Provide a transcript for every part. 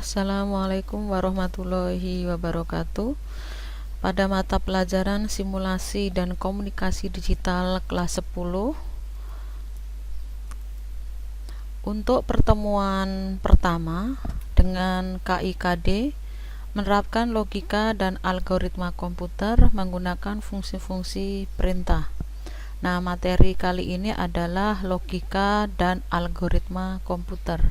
Assalamualaikum warahmatullahi wabarakatuh. Pada mata pelajaran simulasi dan komunikasi digital kelas 10, untuk pertemuan pertama dengan KIKD, menerapkan logika dan algoritma komputer menggunakan fungsi-fungsi perintah. Nah, materi kali ini adalah logika dan algoritma komputer.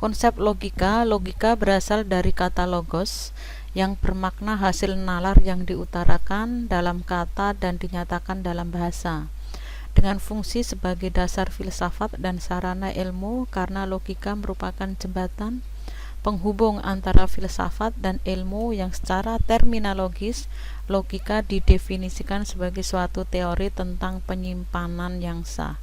Konsep logika berasal dari kata logos yang bermakna hasil nalar yang diutarakan dalam kata dan dinyatakan dalam bahasa, dengan fungsi sebagai dasar filsafat dan sarana ilmu, karena logika merupakan jembatan penghubung antara filsafat dan ilmu yang secara terminologis logika didefinisikan sebagai suatu teori tentang penyimpanan yang sah.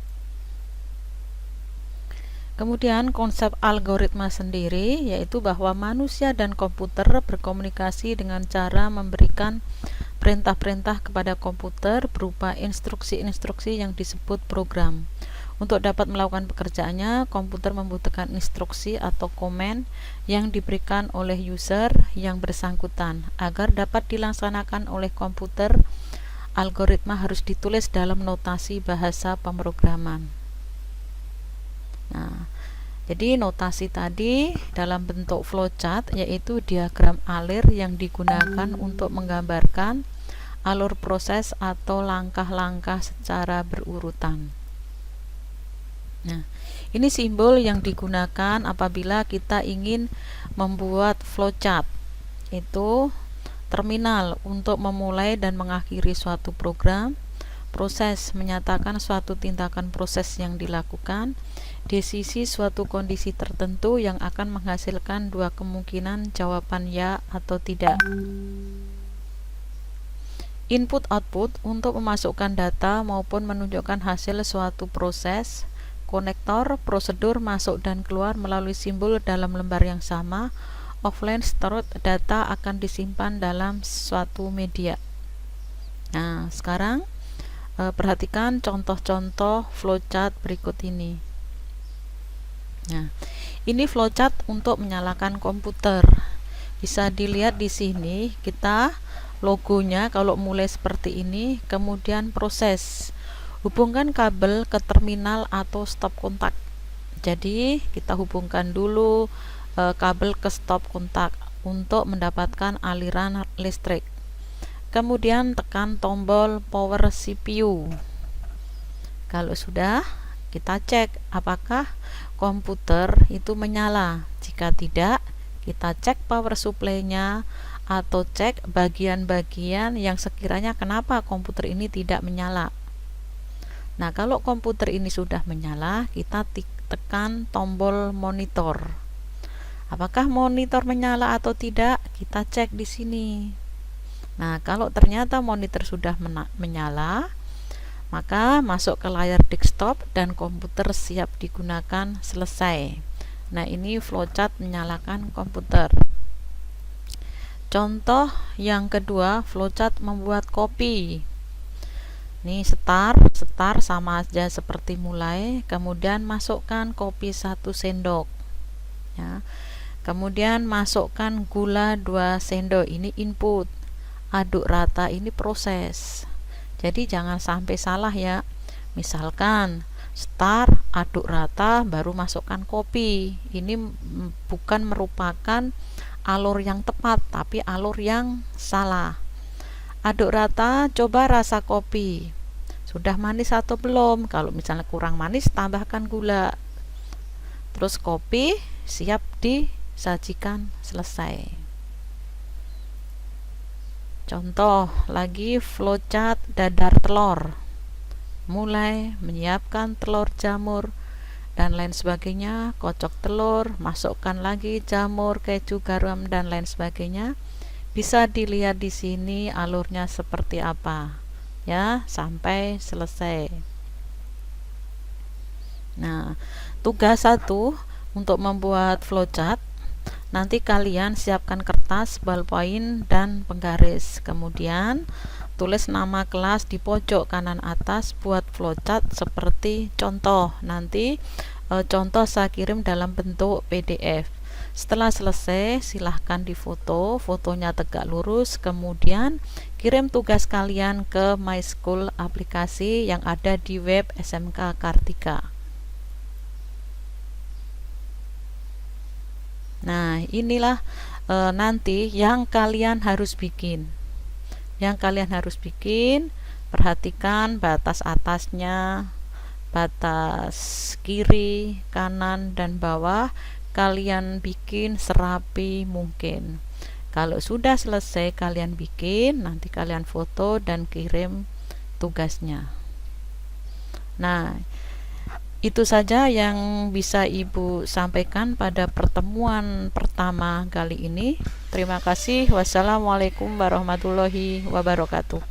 Kemudian konsep algoritma sendiri yaitu bahwa manusia dan komputer berkomunikasi dengan cara memberikan perintah-perintah kepada komputer berupa instruksi-instruksi yang disebut program. Untuk dapat melakukan pekerjaannya, komputer membutuhkan instruksi atau komen yang diberikan oleh user yang bersangkutan. Agar dapat dilaksanakan oleh komputer, algoritma harus ditulis dalam notasi bahasa pemrograman. Nah, jadi notasi tadi dalam bentuk flowchart, yaitu diagram alir yang digunakan untuk menggambarkan alur proses atau langkah-langkah secara berurutan. Nah, ini simbol yang digunakan apabila kita ingin membuat flowchart, itu terminal untuk memulai dan mengakhiri suatu program, proses menyatakan suatu tindakan proses yang dilakukan, desisi suatu kondisi tertentu yang akan menghasilkan dua kemungkinan jawaban ya atau tidak. Input-output untuk memasukkan data maupun menunjukkan hasil suatu proses. Konektor prosedur masuk dan keluar melalui simbol dalam lembar yang sama. Offline storage, data akan disimpan dalam suatu media. Nah, sekarang perhatikan contoh-contoh flowchart berikut ini. Nah, ini flowchart untuk menyalakan komputer. Bisa dilihat di sini, kita logonya kalau mulai seperti ini, kemudian proses. Hubungkan kabel ke terminal atau stop kontak. Jadi, kita hubungkan dulu kabel ke stop kontak untuk mendapatkan aliran listrik. Kemudian tekan tombol power CPU. Kalau sudah, kita cek apakah komputer itu menyala. Jika tidak, kita cek power supply-nya atau cek bagian-bagian yang sekiranya kenapa komputer ini tidak menyala. Nah, kalau komputer ini sudah menyala, kita tekan tombol monitor. Apakah monitor menyala atau tidak? Kita cek di sini. Nah, kalau ternyata monitor sudah menyala, maka masuk ke layar desktop dan komputer siap digunakan, selesai. Nah, ini flowchart menyalakan komputer. Contoh yang kedua, flowchart membuat kopi. Ini start sama aja seperti mulai, kemudian masukkan kopi 1 sendok. Ya. Kemudian masukkan gula 2 sendok, ini input. Aduk rata, ini proses. Jadi jangan sampai salah ya. Misalkan start, aduk rata, baru masukkan kopi. Ini bukan merupakan alur yang tepat, tapi alur yang salah. Aduk rata, coba rasa kopi. Sudah manis atau belum? Kalau misalnya kurang manis, tambahkan gula. Terus kopi siap disajikan, selesai. Contoh lagi flowchart dadar telur. Mulai menyiapkan telur jamur dan lain sebagainya, kocok telur, masukkan lagi jamur, keju, garam dan lain sebagainya. Bisa dilihat di sini alurnya seperti apa ya, sampai selesai. Nah, tugas 1 untuk membuat flowchart. Nanti kalian siapkan kertas, ballpoint, dan penggaris. Kemudian tulis nama kelas di pojok kanan atas, buat flowchart seperti contoh. Nanti contoh saya kirim dalam bentuk PDF. Setelah selesai, silahkan difoto, fotonya tegak lurus, kemudian kirim tugas kalian ke My School aplikasi yang ada di web SMK Kartika. Nah, inilah nanti yang kalian harus bikin. Perhatikan batas atasnya, batas kiri, kanan, dan bawah. Kalian bikin serapi mungkin. Kalau sudah selesai kalian bikin, nanti kalian foto dan kirim tugasnya. Nah, itu saja yang bisa Ibu sampaikan pada pertemuan pertama kali ini. Terima kasih. Wassalamualaikum warahmatullahi wabarakatuh.